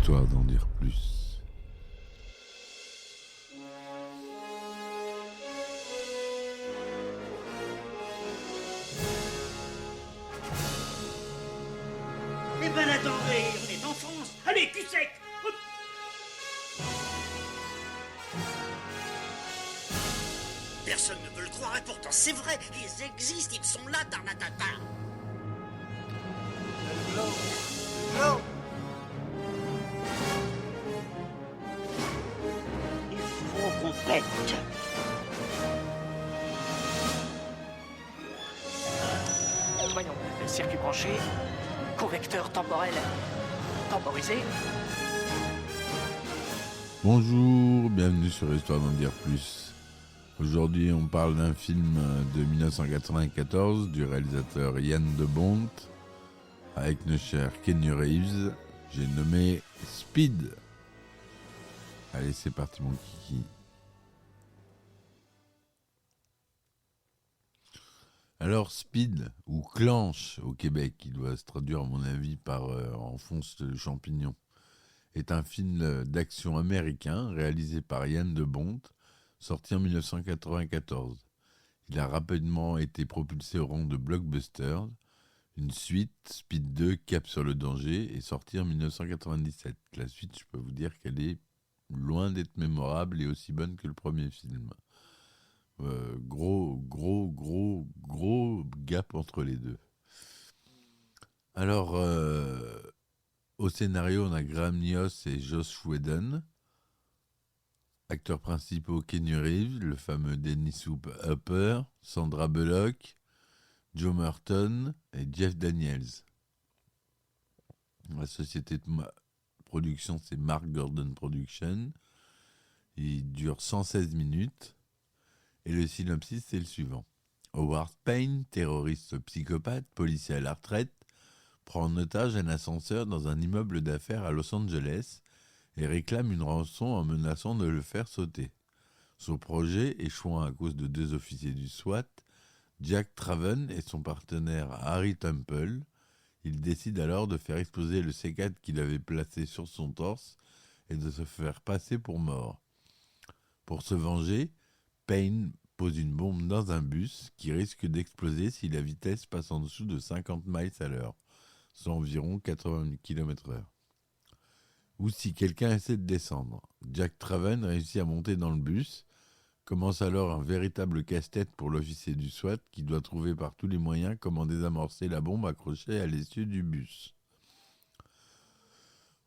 Histoire d'en dire plus. Eh ben attendez, on est en France. Allez, cul sec. Hop. Personne ne peut le croire et pourtant c'est vrai. Ils existent, ils sont là, Tarnatata. Glow. Il faut qu'on pète. Voyons, circuit branché, convecteur temporel temporisé. Bonjour, bienvenue sur Histoire d'en dire plus. Aujourd'hui, on parle d'un film de 1994 du réalisateur Yann de Bont avec notre cher Keanu Reeves. J'ai nommé Speed. Allez, c'est parti mon kiki. Alors Speed, ou Clanche au Québec, qui doit se traduire à mon avis par Enfonce le champignon, est un film d'action américain réalisé par Yann de Bont, sorti en 1994. Il a rapidement été propulsé au rang de blockbuster. Une suite, Speed 2, Cap sur le danger, est sortie en 1997. La suite, je peux vous dire qu'elle est loin d'être mémorable et aussi bonne que le premier film. Gros gap entre les deux. Alors, au scénario, on a Graham Nios et Josh Whedon. Acteurs principaux, Keanu Reeves, le fameux Dennis Hopper, Sandra Bullock, Joe Merton et Jeff Daniels. La société de production, c'est Mark Gordon Production. Il dure 116 minutes. Et le synopsis, c'est le suivant. Howard Payne, terroriste psychopathe, policier à la retraite, prend en otage un ascenseur dans un immeuble d'affaires à Los Angeles et réclame une rançon en menaçant de le faire sauter. Son projet échouant à cause de 2 officiers du SWAT, Jack Traven et son partenaire Harry Temple, il décide alors de faire exploser le C4 qu'il avait placé sur son torse et de se faire passer pour mort. Pour se venger, Payne pose une bombe dans un bus qui risque d'exploser si la vitesse passe en dessous de 50 miles à l'heure, soit environ 80 km/h. Ou si quelqu'un essaie de descendre. Jack Traven réussit à monter dans le bus. Commence alors un véritable casse-tête pour l'officier du SWAT qui doit trouver par tous les moyens comment désamorcer la bombe accrochée à l'essieu du bus.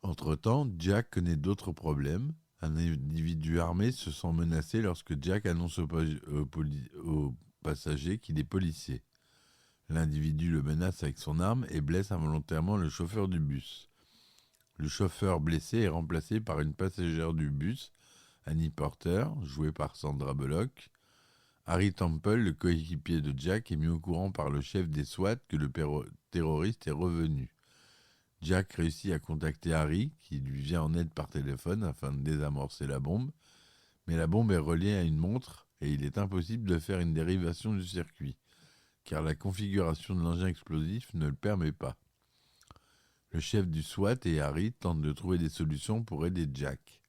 Entre-temps, Jack connaît d'autres problèmes. Un individu armé se sent menacé lorsque Jack annonce aux passagers qu'il est policier. L'individu le menace avec son arme et blesse involontairement le chauffeur du bus. Le chauffeur blessé est remplacé par une passagère du bus, Annie Porter, jouée par Sandra Bullock. Harry Temple, le coéquipier de Jack, est mis au courant par le chef des SWAT que le terroriste est revenu. Jack réussit à contacter Harry, qui lui vient en aide par téléphone afin de désamorcer la bombe, mais la bombe est reliée à une montre et il est impossible de faire une dérivation du circuit, car la configuration de l'engin explosif ne le permet pas. Le chef du SWAT et Harry tentent de trouver des solutions pour aider Jack.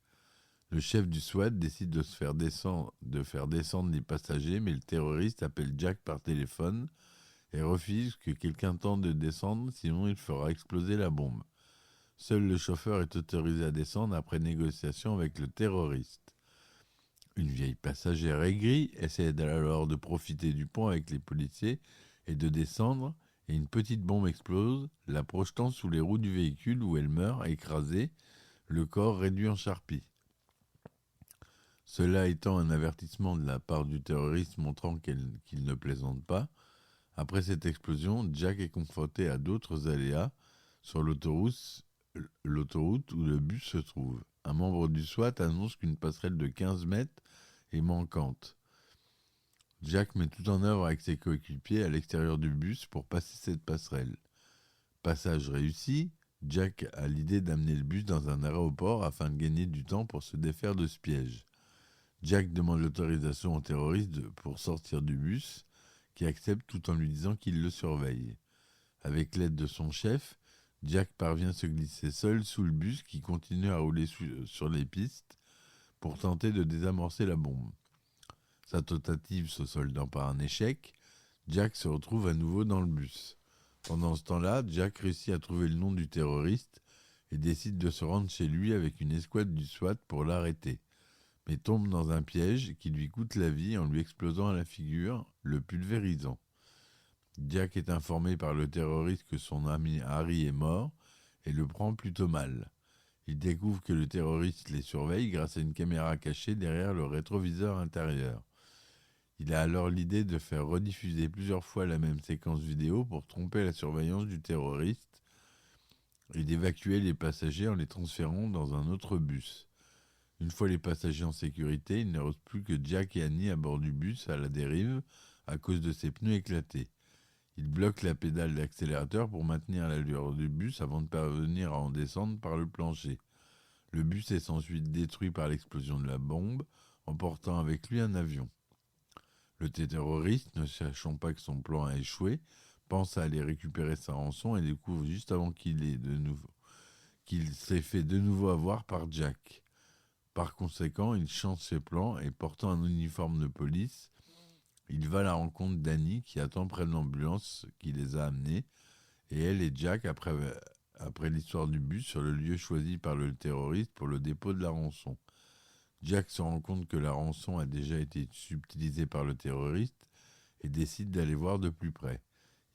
Le chef du SWAT décide de faire descendre les passagers, mais le terroriste appelle Jack par téléphone et refuse que quelqu'un tente de descendre, sinon il fera exploser la bombe. Seul le chauffeur est autorisé à descendre après négociation avec le terroriste. Une vieille passagère aigrie essaie alors de profiter du pont avec les policiers et de descendre, et une petite bombe explose, la projetant sous les roues du véhicule où elle meurt, écrasée, le corps réduit en charpie. Cela étant un avertissement de la part du terroriste montrant qu'il ne plaisante pas. Après cette explosion, Jack est confronté à d'autres aléas sur l'autoroute où le bus se trouve. Un membre du SWAT annonce qu'une passerelle de 15 mètres est manquante. Jack met tout en œuvre avec ses coéquipiers à l'extérieur du bus pour passer cette passerelle. Passage réussi, Jack a l'idée d'amener le bus dans un aéroport afin de gagner du temps pour se défaire de ce piège. Jack demande l'autorisation au terroriste pour sortir du bus, qui accepte tout en lui disant qu'il le surveille. Avec l'aide de son chef, Jack parvient à se glisser seul sous le bus qui continue à rouler sur les pistes pour tenter de désamorcer la bombe. Sa tentative se soldant par un échec, Jack se retrouve à nouveau dans le bus. Pendant ce temps-là, Jack réussit à trouver le nom du terroriste et décide de se rendre chez lui avec une escouade du SWAT pour l'arrêter, mais tombe dans un piège qui lui coûte la vie en lui explosant à la figure, le pulvérisant. Jack est informé par le terroriste que son ami Harry est mort et le prend plutôt mal. Il découvre que le terroriste les surveille grâce à une caméra cachée derrière le rétroviseur intérieur. Il a alors l'idée de faire rediffuser plusieurs fois la même séquence vidéo pour tromper la surveillance du terroriste et d'évacuer les passagers en les transférant dans un autre bus. Une fois les passagers en sécurité, il ne reste plus que Jack et Annie à bord du bus à la dérive à cause de ses pneus éclatés. Il bloque la pédale d'accélérateur pour maintenir l'allure du bus avant de parvenir à en descendre par le plancher. Le bus est ensuite détruit par l'explosion de la bombe, emportant avec lui un avion. Le terroriste, ne sachant pas que son plan a échoué, pense à aller récupérer sa rançon et découvre juste avant qu'il s'est fait de nouveau avoir par Jack. Par conséquent, il change ses plans et portant un uniforme de police, il va à la rencontre d'Annie qui attend près de l'ambulance qui les a amenés, et elle et Jack, après l'histoire du bus, sur le lieu choisi par le terroriste pour le dépôt de la rançon. Jack se rend compte que la rançon a déjà été subtilisée par le terroriste et décide d'aller voir de plus près.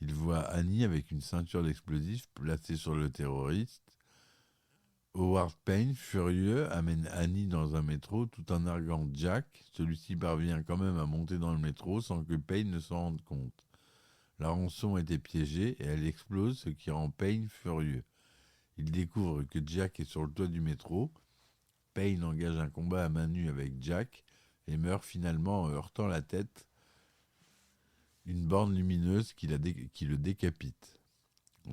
Il voit Annie avec une ceinture d'explosifs placée sur le terroriste. Howard Payne, furieux, amène Annie dans un métro tout en narguant Jack. Celui-ci parvient quand même à monter dans le métro sans que Payne ne s'en rende compte. La rançon était piégée et elle explose, ce qui rend Payne furieux. Il découvre que Jack est sur le toit du métro. Payne engage un combat à main nue avec Jack et meurt finalement en heurtant la tête une borne lumineuse qui le décapite.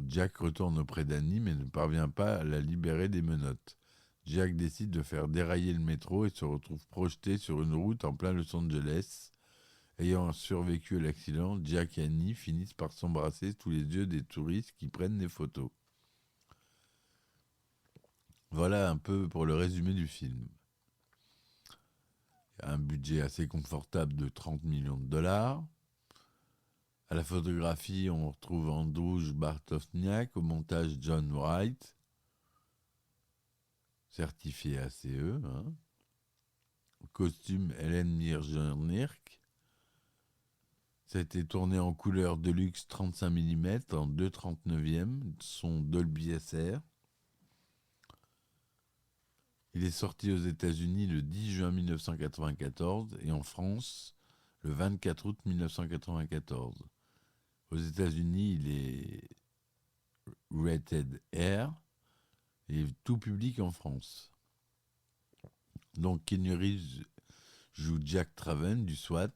Jack retourne auprès d'Annie mais ne parvient pas à la libérer des menottes. Jack décide de faire dérailler le métro et se retrouve projeté sur une route en plein Los Angeles. Ayant survécu à l'accident, Jack et Annie finissent par s'embrasser sous les yeux des touristes qui prennent des photos. Voilà un peu pour le résumé du film. Un budget assez confortable de 30 millions de dollars. À la photographie, on retrouve Andrzej Bartowniak, au montage John Wright, certifié ACE. Au costume Helen Mirjernirk. Ça a été tourné en couleur Deluxe 35 mm en 2/39e, son Dolby SR. Il est sorti aux États-Unis le 10 juin 1994 et en France le 24 août 1994. Aux États-Unis, il est rated R et tout public en France. Donc Keanu Reeves joue Jack Traven du SWAT,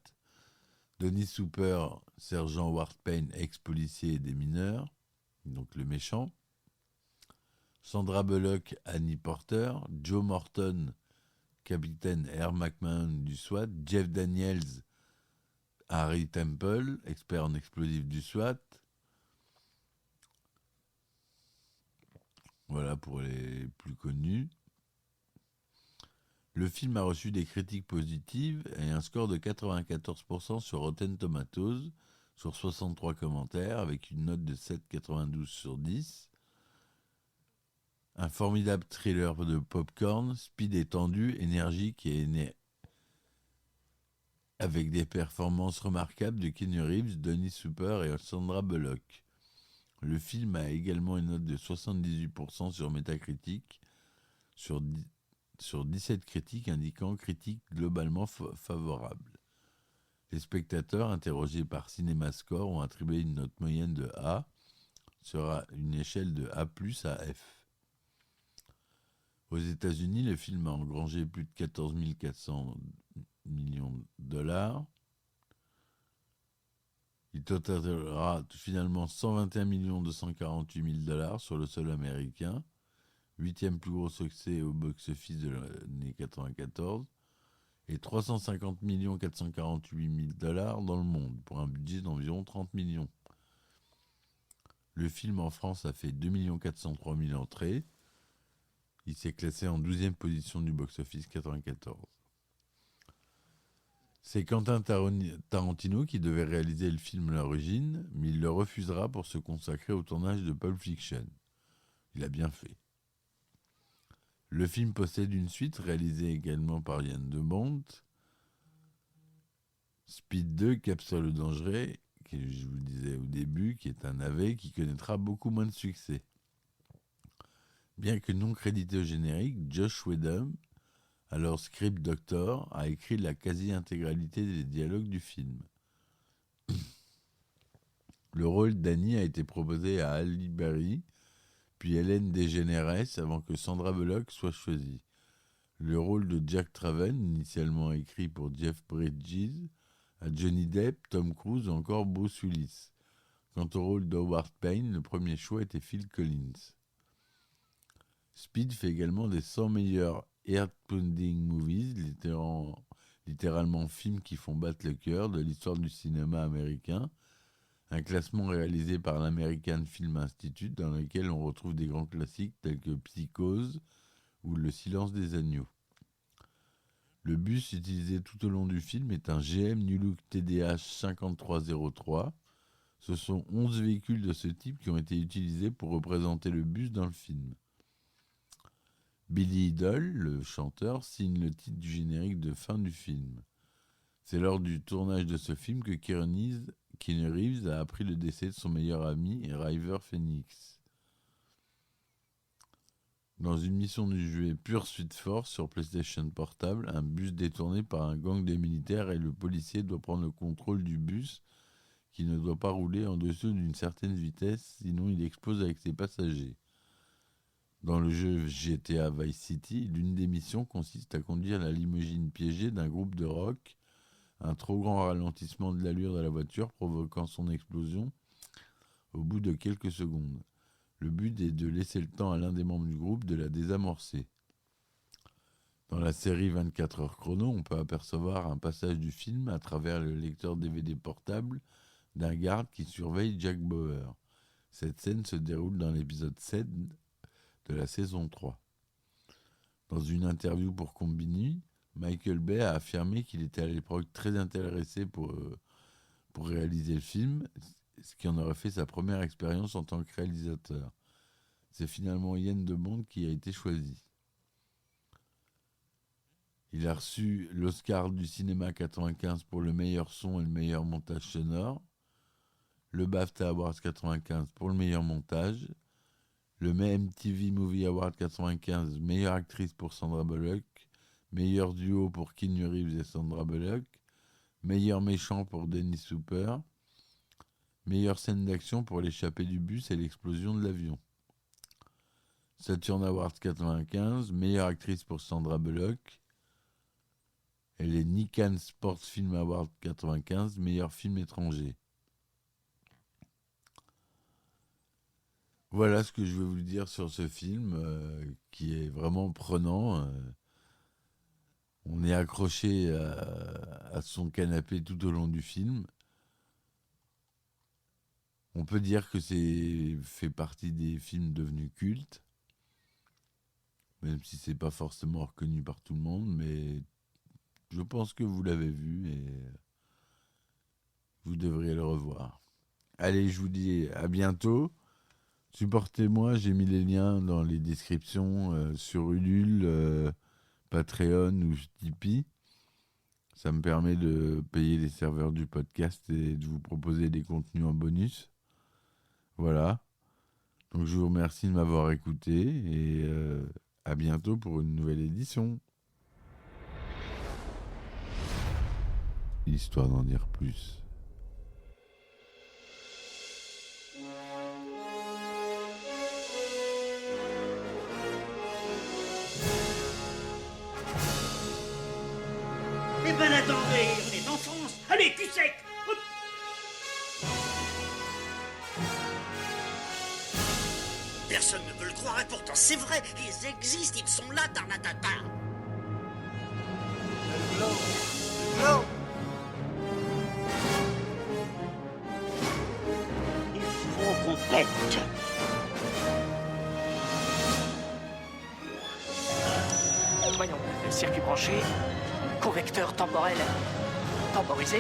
Dennis Hooper, sergent Howard Payne, ex-policier des mineurs, donc le méchant. Sandra Bullock, Annie Porter, Joe Morton, capitaine Air McMahon du SWAT, Jeff Daniels, Harry Temple, expert en explosifs du SWAT. Voilà pour les plus connus. Le film a reçu des critiques positives et un score de 94% sur Rotten Tomatoes, sur 63 commentaires, avec une note de 7,92 sur 10. Un formidable thriller de popcorn, speed étendu, énergique et avec des performances remarquables de Keanu Reeves, Dennis Hooper et Sandra Bullock. Le film a également une note de 78% sur Metacritic, sur 17 critiques indiquant critique globalement favorable. Les spectateurs interrogés par CinemaScore ont attribué une note moyenne de A, sur une échelle de A+ à F. Aux États-Unis, le film a engrangé plus de 14 400 millions de dollars. Il totalera finalement 121 248 000 dollars sur le sol américain, 8e plus gros succès au box-office de l'année 1994, et 350 448 000 dollars dans le monde, pour un budget d'environ 30 millions. Le film en France a fait 2 403 000 entrées. Il s'est classé en 12e position du box-office 94. C'est Quentin Tarantino qui devait réaliser le film à l'origine, mais il le refusera pour se consacrer au tournage de Pulp Fiction. Il a bien fait. Le film possède une suite réalisée également par Yann de Bont, Speed 2, Cap sur le danger, que je vous disais au début, qui est un navet qui connaîtra beaucoup moins de succès. Bien que non crédité au générique, Josh Whedon, alors script doctor, a écrit la quasi-intégralité des dialogues du film. Le rôle d'Annie a été proposé à Halle Berry, puis Ellen DeGeneres avant que Sandra Bullock soit choisie. Le rôle de Jack Traven, initialement écrit pour Jeff Bridges, à Johnny Depp, Tom Cruise ou encore Bruce Willis. Quant au rôle d'Howard Payne, le premier choix était Phil Collins. Speed fait également des 100 meilleurs Heart-Pounding Movies, littéralement films qui font battre le cœur de l'histoire du cinéma américain, un classement réalisé par l'American Film Institute dans lequel on retrouve des grands classiques tels que Psychose ou Le Silence des agneaux. Le bus utilisé tout au long du film est un GM New Look TDH 5303. Ce sont 11 véhicules de ce type qui ont été utilisés pour représenter le bus dans le film. Billy Idol, le chanteur, signe le titre du générique de fin du film. C'est lors du tournage de ce film que Keanu Reeves a appris le décès de son meilleur ami, River Phoenix. Dans une mission du jeu Pursuit Force sur PlayStation Portable, un bus détourné par un gang de militaires et le policier doit prendre le contrôle du bus qui ne doit pas rouler en dessous d'une certaine vitesse, sinon il explose avec ses passagers. Dans le jeu GTA Vice City, l'une des missions consiste à conduire la limousine piégée d'un groupe de rock, un trop grand ralentissement de l'allure de la voiture provoquant son explosion au bout de quelques secondes. Le but est de laisser le temps à l'un des membres du groupe de la désamorcer. Dans la série 24 heures chrono, on peut apercevoir un passage du film à travers le lecteur DVD portable d'un garde qui surveille Jack Bauer. Cette scène se déroule dans l'épisode 7 de la saison 3. Dans une interview pour Combini, Michael Bay a affirmé qu'il était à l'époque très intéressé pour réaliser le film, ce qui en aurait fait sa première expérience en tant que réalisateur. C'est finalement Yann de Bont qui a été choisi. Il a reçu l'Oscar du cinéma 95 pour le meilleur son et le meilleur montage sonore, le BAFTA Awards 95 pour le meilleur montage, le MTV Movie Award 95 meilleure actrice pour Sandra Bullock, meilleur duo pour Keanu Reeves et Sandra Bullock, meilleur méchant pour Dennis Hopper, meilleure scène d'action pour l'échappée du bus et l'explosion de l'avion. Saturn Awards 95, meilleure actrice pour Sandra Bullock, et les Nikkan Sports Film Awards 95, meilleur film étranger. Voilà ce que je veux vous dire sur ce film qui est vraiment prenant. On est accroché à son canapé tout au long du film. On peut dire que c'est fait partie des films devenus cultes, même si c'est pas forcément reconnu par tout le monde, mais je pense que vous l'avez vu et vous devriez le revoir. Allez, je vous dis à bientôt. Supportez-moi, j'ai mis les liens dans les descriptions sur Ulule, Patreon ou Tipeee. Ça me permet de payer les serveurs du podcast et de vous proposer des contenus en bonus. Voilà. Donc je vous remercie de m'avoir écouté et à bientôt pour une nouvelle édition. Histoire d'en dire plus. Eh ben attendez, on est en France. Allez, cul sec. Hop. Personne ne peut le croire et pourtant c'est vrai, ils existent, ils sont là, Tarnatata. Le glow. Le glow. Il faut qu'on pète. Voyons, circuit branché, convecteur temporel temporisé.